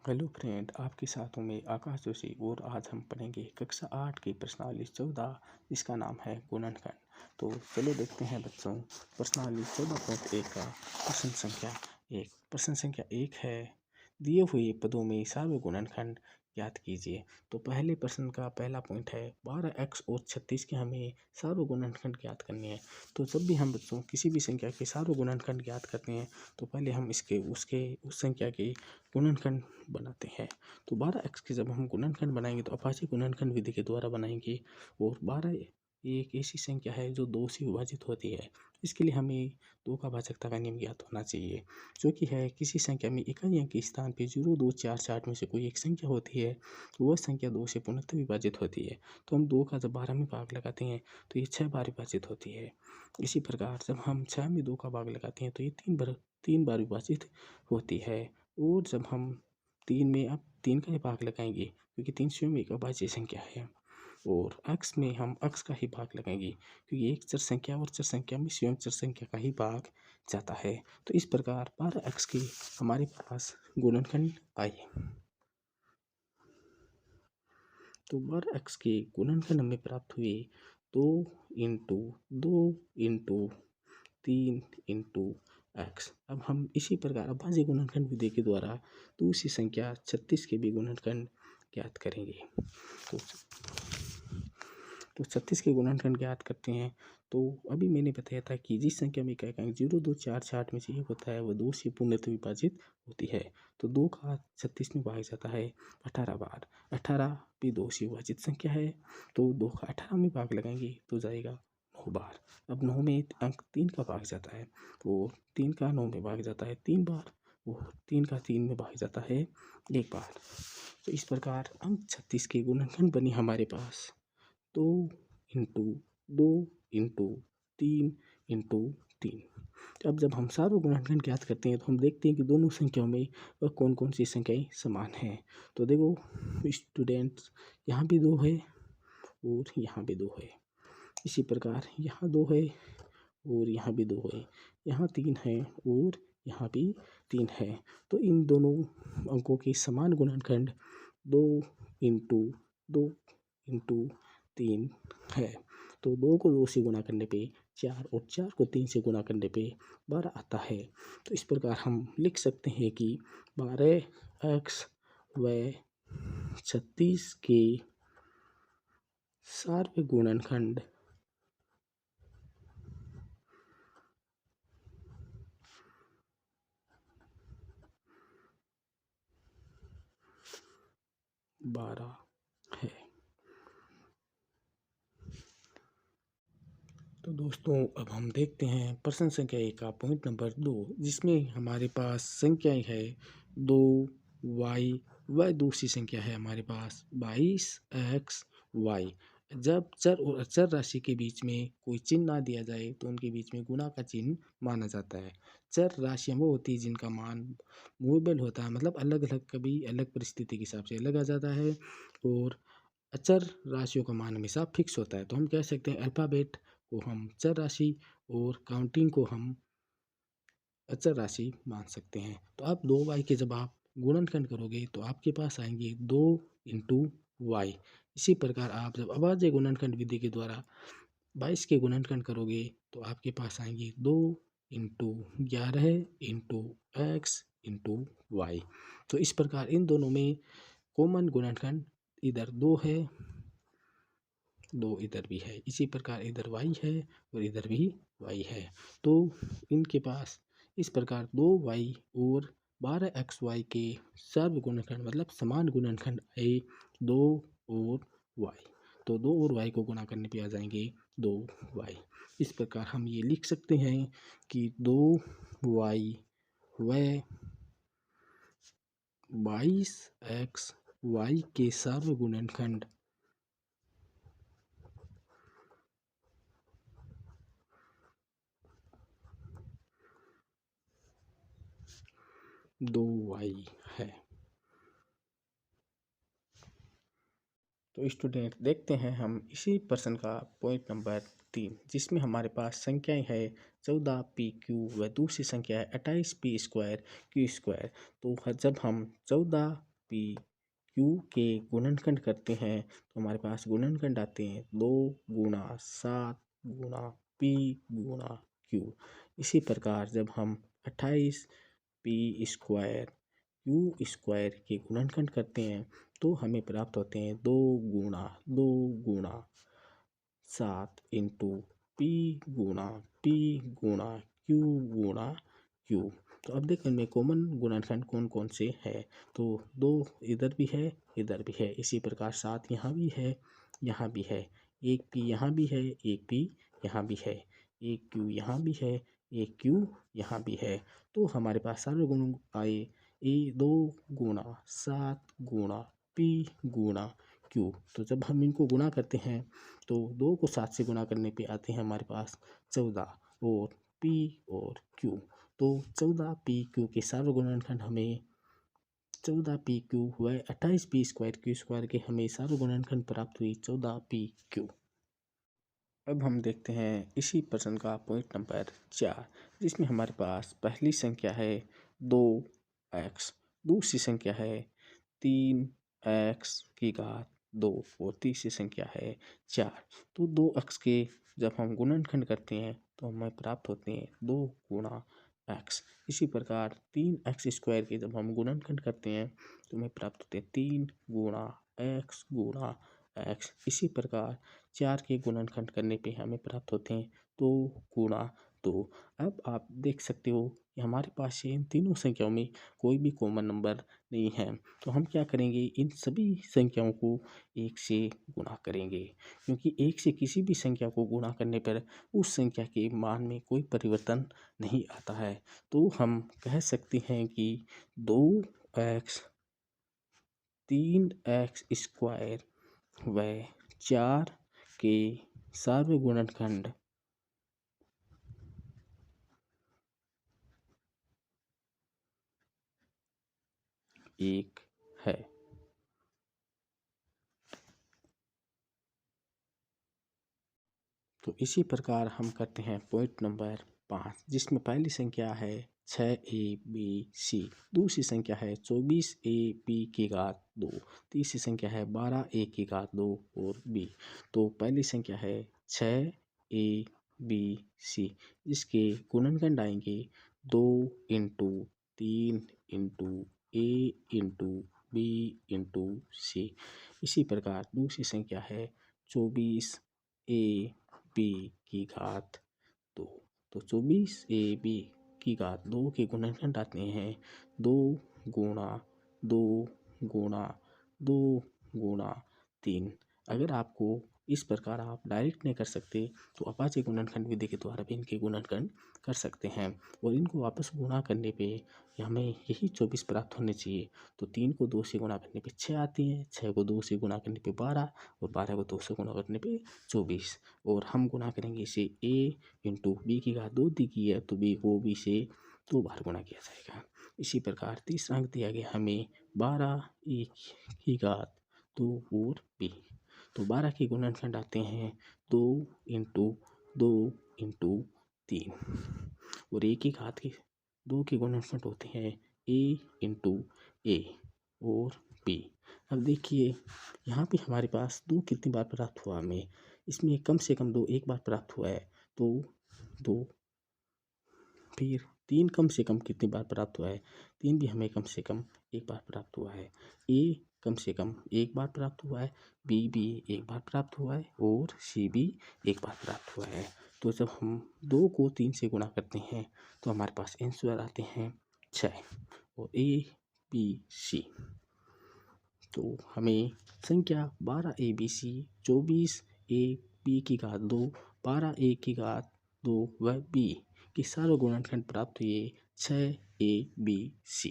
Hello friend, आपके साथ हूँ मैं आकाश जोशी और आज हम पढ़ेंगे कक्षा 8 की प्रश्नावली 14 जिसका नाम है गुणनखंड। तो चलो देखते हैं बच्चों, प्रश्नावली 14.1 का प्रश्न संख्या 1 है, दिए हुए पदों में सार्वत्रिक गुणनखंड ज्ञात कीजिए। तो पहले प्रश्न का पहला पॉइंट है 12x और 36 के हमें सार्वत्रिक गुणनखंड ज्ञात करनी है। तो जब भी हम बच्चों किसी भी संख्या के सार्वत्रिक गुणनखंड ज्ञात करते हैं तो पहले हम उस संख्या के गुणनखंड बनाते हैं। तो 12x के जब हम गुणनखंड बनाएंगे तो अभाज्य गुणनखंड विधि के द्वारा बनाएंगे। और 12 एक ऐसी संख्या है जो 2 से विभाजित होती है। इसके लिए हमें 2 का भाजकता का नियम ज्ञात होना चाहिए, जो कि है किसी संख्या में इकाइयों के स्थान पे 0, 2, 4, 60 में से कोई एक संख्या होती है तो वह संख्या 2 से पूर्णतः विभाजित होती है। तो हम 2 का जब 12 में भाग लगाते हैं तो ये 6 बार विभाजित होती है। इसी प्रकार जब हम 6 में 2 का भाग लगाते हैं तो ये 3 बार विभाजित होती है। और जब हम 3 का ही भाग लगाएंगे क्योंकि 3 स्वयं एक अभाज्य संख्या है। और x में हम x का ही भाग लगाएंगे क्योंकि एक चर संख्या और चर संख्या में स्वयं चर संख्या का ही भाग जाता है। तो इस प्रकार 12x की हमारे पास गुणनखंड आए। तो 12x के गुणनखंड हमें प्राप्त हुए 2 इंटू 2 इंटू 3 इंटू एक्स। अब हम इसी प्रकार अभाज्य गुणनखंड विधि के द्वारा दूसरी संख्या 36 के भी गुणनखंड ज्ञात करेंगे। तो 36 के गुणनखंड ज्ञात करते हैं। तो अभी मैंने बताया था कि जिस संख्या में इकाई 0, 2, 4, 60 में से एक होता है वह 2 से पूर्णतः विभाजित होती है। तो 2 का 36 में भाग जाता है 18 बार। 18 भी 2 से विभाजित संख्या है तो 2 का 18 में भाग लगाएंगे तो जाएगा 9 बार। अब 9 में अंक 3 का भाग जाता है और 3 का 9 में भाग जाता है 3 बार और 3 का 3 में भाग जाता है 1 बार। तो इस प्रकार अंक 36 के गुणनखंड बने हमारे पास 2 इंटू 2 इंटू 3 इंटू 3। अब जब हम सार्वत्रिक गुणनखंड ज्ञात करते हैं तो हम देखते हैं कि दोनों संख्याओं में वह कौन कौन सी संख्याएं समान हैं। तो देखो स्टूडेंट्स, यहाँ भी 2 है और यहाँ भी 2 है। इसी प्रकार यहाँ 2 है और यहाँ भी 2 है। यहाँ 3 है और यहाँ भी 3 है। तो इन दोनों अंकों के समान गुणनखंड 2 इंटू 2 इंटू 3 है। तो 2 को 2 से गुणा करने पे 4 और 4 को 3 से गुणा करने पे 12 आता है। तो इस प्रकार हम लिख सकते हैं कि 12x व 36 के सार्वत्रिक गुणनखंड 12 है। तो दोस्तों अब हम देखते हैं प्रश्न संख्या 1 का पॉइंट नंबर 2, जिसमें हमारे पास संख्याएं है 2y व दूसरी संख्या है हमारे पास 22xy। जब चर और अचर राशि के बीच में कोई चिन्ह ना दिया जाए तो उनके बीच में गुणा का चिन्ह माना जाता है। चर राशियाँ वो होती है जिनका मान मूवेबल होता है, मतलब अलग अलग, कभी अलग परिस्थिति के हिसाब से अलग आ जाता है। और अचर राशियों का मान हमेशा फिक्स होता है। तो हम कह सकते हैं अल्फ़ाबेट को हम चर राशि और काउंटिंग को हम अचर राशि मान सकते हैं। तो अब 2y के जब आप गुणनखंड करोगे तो आपके पास आएंगे 2 इंटू वाई। इसी प्रकार आप जब अभाज्य गुणनखंड विधि के द्वारा 22 के गुणनखंड करोगे तो आपके पास आएंगे 2 into 11 into X into Y. तो इस प्रकार इन दोनों में कॉमन गुणनखंड इधर 2 है, 2 इधर भी है। इसी प्रकार इधर y है और इधर भी y है। तो इनके पास इस प्रकार 2y और 12xy के सर्व गुणनखंड मतलब समान गुणनखंड आए 2 और y। तो 2 और y को गुणा करने पे आ जाएंगे 2y। इस प्रकार हम ये लिख सकते हैं कि 2y व 22xy के सर्व गुणनखंड 2y है। तो स्टूडेंट देखते हैं हम इसी प्रश्न का पॉइंट नंबर 3, जिसमें हमारे पास संख्याएं है 14pq व दूसरी संख्या है 28p² q²। तो जब हम 14 पी क्यू के गुणनखंड करते हैं तो हमारे पास गुणनखंड आते हैं 2 गुणा 7 गुणा पी गुणा क्यू। इसी प्रकार जब हम 28 पी स्क्वायर क्यू स्क्वायर के गुणनखंड करते हैं तो हमें प्राप्त होते हैं 2 गुणा 7 इंटू पी गुणा क्यू। तो अब देखो इनमें कॉमन गुणनखंड कौन कौन से है, तो 2 इधर भी है इधर भी है। इसी प्रकार 7 यहाँ भी है यहाँ भी है, एक पी यहाँ भी है एक पी यहाँ भी है, एक क्यू यहाँ भी है एक क्यू यहाँ भी है। तो हमारे पास सारे गुण आए 2 गुणा 7 गुणा पी गुणा क्यू। तो जब हम इनको गुणा करते हैं तो 2 को 7 से गुणा करने पे आते हैं हमारे पास 14 और पी और क्यू। तो 14 पी क्यू के सारे गुणनखंड हमें 14 पी क्यू व 28 पी स्क्वायर क्यू स्क्वायर के हमें सारे गुणनखंड प्राप्त हुई 14 पी क्यू। अब हम देखते हैं इसी प्रश्न का पॉइंट नंबर 4, जिसमें हमारे पास पहली संख्या है 2x, दूसरी संख्या है 3x की घात 2 और तीसरी संख्या है 4। तो 2x के जब हम गुणनखंड करते हैं तो हमें प्राप्त होते हैं 2 गुणा x। इसी प्रकार 3x स्क्वायर के जब हम गुणनखंड करते हैं तो हमें प्राप्त होते हैं 3 गुणा x गुणा x। इसी प्रकार 4 के गुणनखंड करने पे हमें प्राप्त होते हैं 2 गुणा 2। अब आप देख सकते हो कि हमारे पास इन तीनों संख्याओं में कोई भी कॉमन नंबर नहीं है, तो हम क्या करेंगे, इन सभी संख्याओं को 1 से गुणा करेंगे, क्योंकि 1 से किसी भी संख्या को गुणा करने पर उस संख्या के मान में कोई परिवर्तन नहीं आता है। तो हम कह सकते हैं कि 2x 3x स्क्वायर व 4 के सारे गुणनखंड 1 है। तो इसी प्रकार हम करते हैं पॉइंट नंबर 5, जिसमें पहली संख्या है 6abc, दूसरी संख्या है 24ab की घात 2, तीसरी संख्या है 12a की घात 2 और b। तो पहली संख्या है 6abc, जिसके गुणनखंड आएंगे 2 into 3 into a into b into c। इसी प्रकार दूसरी संख्या है 24ab की घात 2। तो 24ab की घात 2 के गुणनखंड आते हैं 2 गुणा 2 गुणा 2 गुणा 3। अगर आपको इस प्रकार आप डायरेक्ट नहीं कर सकते तो अपाचे गुणनखंड विधि के द्वारा भी इनके गुणनखंड कर सकते हैं, और इनको वापस गुणा करने पे हमें यही 24 प्राप्त होने चाहिए। तो 3 को 2 से गुणा करने पे 6 आती हैं, 6 को 2 से गुणा करने पे 12 और 12 को 2 से गुणा करने पे 24। और हम गुणा करेंगे इसे a इंटू बी की घात 2 दी गई है तो b को b से 2 बार गुणा किया जाएगा। इसी प्रकार तीसरा अंक दिया गया हमें 12a की घात 2 और b। तो 12 के गुणनखंड आते हैं 2 इंटू 2 इंटू 3, और a की घात के 2 के गुणनखंड होते हैं a इंटू a और b। अब देखिए यहाँ पे हमारे पास 2 कितनी बार प्राप्त हुआ हमें, इसमें कम से कम 2 एक बार प्राप्त हुआ है, तो 2। फिर 3 कम से कम कितनी बार प्राप्त हुआ है, 3 भी हमें कम से कम एक बार प्राप्त हुआ है, a कम से कम एक बार प्राप्त हुआ है, b भी एक बार प्राप्त हुआ है और c भी एक बार प्राप्त हुआ है। तो जब हम 2 को 3 से गुणा करते हैं तो हमारे पास आंसर आते हैं 6 और a b c। तो हमें संख्या 12abc 24ab की घात 2 12a की घात 2 व b के सारे गुणनखंड प्राप्त हुए 6abc।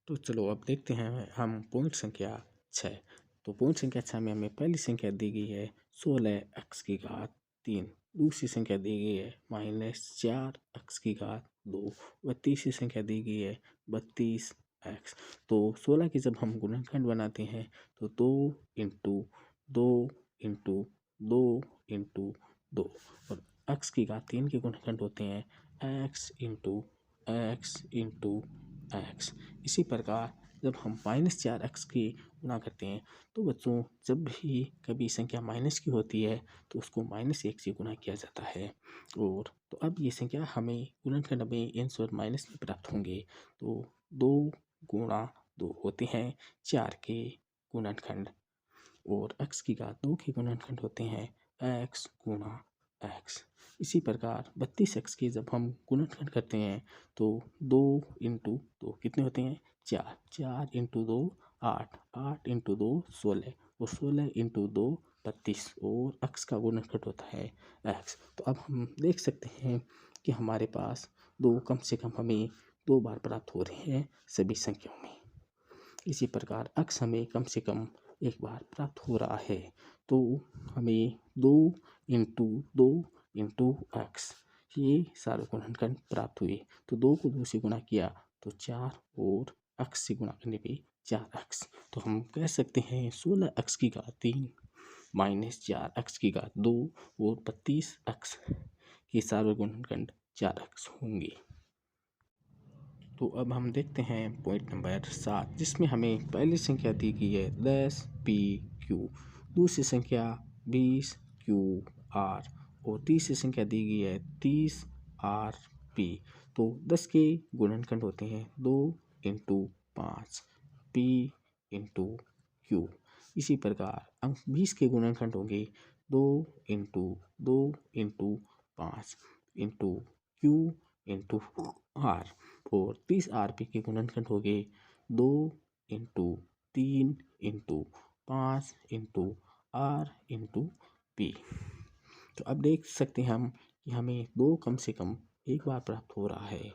तो चलो अब देखते हैं हम पॉइंट संख्या 6। तो पॉइंट संख्या 6 में हमें पहली संख्या दी गई है 16x की घात 3, दूसरी संख्या दी गई है -4x की घात 2 व तीसरी संख्या दी गई है 32x। तो 16 के जब हम गुणनखंड बनाते हैं तो 2 इंटू 2 इंटू 2 इंटू 2, और x की घात 3 के गुणनखंड होते हैं x into x into x। इसी प्रकार जब हम -4x के गुणा करते हैं तो बच्चों जब भी कभी संख्या माइनस की होती है तो उसको -1 से गुणा किया जाता है। और तो अब ये संख्या हमें गुणनखंड में अंश और माइनस में प्राप्त होंगे। तो 2 गुणा 2 होते हैं 4 के गुणनखंड और x की घात 2 के गुणनखंड होते हैं x गुणा x। इसी प्रकार 32x के जब हम गुणनखंड करते हैं तो 2 इंटू 2 कितने होते हैं 4, 4 इंटू 2 8, 8 इंटू 2 16 और 16 इंटू 2 32 और x का गुणनखंड होता है x। तो अब हम देख सकते हैं कि हमारे पास 2 कम से कम हमें 2 बार प्राप्त हो रहे हैं सभी संख्याओं में। इसी प्रकार x हमें कम से कम एक बार प्राप्त हो रहा है। तो हमें 2 इंटू 2 इंटू एक्स ये सारे गुणनखंड प्राप्त हुए। तो 2 को 2 से गुणा किया तो 4 और x से गुणा करने पे 4x। तो हम कह सकते हैं 16x की घात 3 माइनस 4x की घात 2 और 32x के सारे गुणनखंड 4x होंगे। तो अब हम देखते हैं पॉइंट नंबर 7 जिसमें हमें पहली संख्या दी गई है 10pq, दूसरी संख्या 20qr और तीसरी संख्या दी गई है 30rp। तो 10 के गुणनखंड होते हैं 2 इंटू 5 p इंटू q। इसी प्रकार अंक 20 के गुणनखंड होंगे 2 into 2 into 5 into q into r और 30rp के गुणनखंड हो गए 2 into 3 into 5 into r into p। तो अब देख सकते हैं हम कि हमें 2 कम से कम एक बार प्राप्त हो रहा है,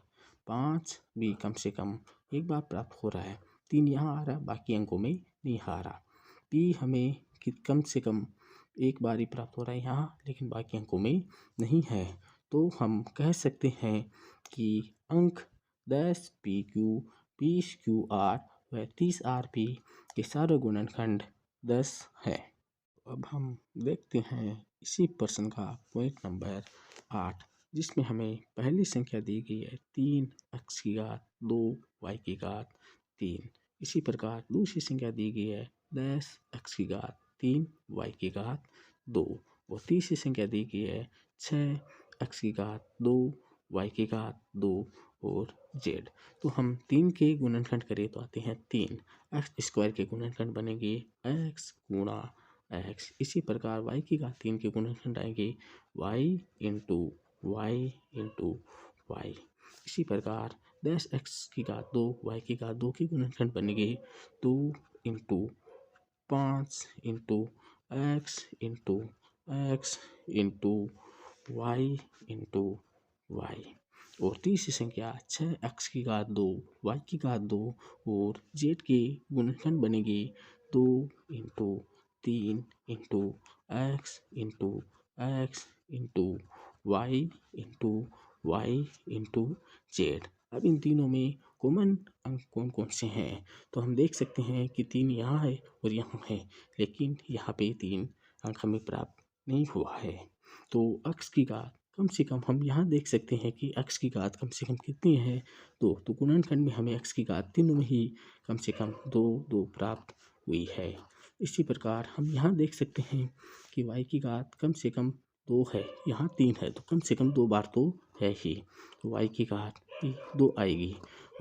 5 भी कम से कम एक बार प्राप्त हो रहा है, 3 यहाँ आ रहा है बाकी अंकों में नहीं आ रहा। p हमें कम से कम एक बार ही प्राप्त हो रहा है यहाँ लेकिन बाकी अंकों में नहीं है। तो हम कह सकते हैं कि अंक 10pq 20qr व 30rp के सारे गुणनखंड 10 है। अब हम देखते हैं इसी प्रश्न का पॉइंट नंबर 8 जिसमें हमें पहली संख्या दी गई है 3x की घात 2 y की घात 3। इसी प्रकार दूसरी संख्या दी गई है 10x की घात 3 y की घात 2 और तीसरी संख्या दी गई है 6x की घात 2 y की घात 2 और z। तो हम 3 के गुणनखंड करें तो आते हैं 3, x स्क्वायर के गुणनखंड बनेंगे x गुणा x। इसी प्रकार y की घात 3 के गुणनखंड आएंगे y into y into y। इसी प्रकार 10x की घात 2 y की घात 2 के गुणनखंड बनेंगे 2 into 5 into x into x into y into y। और तीसरी संख्या 6x की घात 2 y की घात 2 और z के गुणनखंड बनेंगे 2 into 3 into x into x into y into y into z। अब इन तीनों में कॉमन अंक कौन कौन से हैं तो हम देख सकते हैं कि 3 यहाँ है और यहाँ है लेकिन यहाँ पे 3 अंक हमें प्राप्त नहीं हुआ है। तो x की घात कम से कम हम यहाँ देख सकते हैं कि x की घात कम से कम कितनी है 2। तो गुणनखंड में हमें x की घात तीनों में ही कम से कम 2 प्राप्त हुई है। इसी प्रकार हम यहाँ देख सकते हैं कि y की घात कम से कम 2 है, यहाँ 3 है तो कम से कम 2 बार तो है ही। तो y की घात 2 आएगी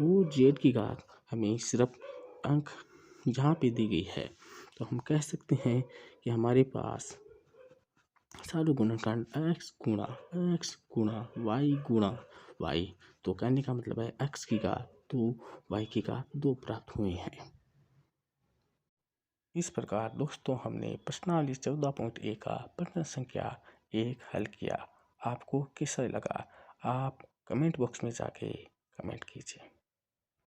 और z की घात हमें सिर्फ अंक यहाँ पे दी गई है। तो हम कह सकते हैं कि हमारे पास सारे गुणनखंड x गुणा y। तो कहने का मतलब है x की घात 2 y की घात 2 प्राप्त हुए हैं। इस प्रकार दोस्तों हमने प्रश्नावली 14.1 का प्रश्न संख्या 1 हल किया। आपको कैसा लगा आप कमेंट बॉक्स में जाके कमेंट कीजिए।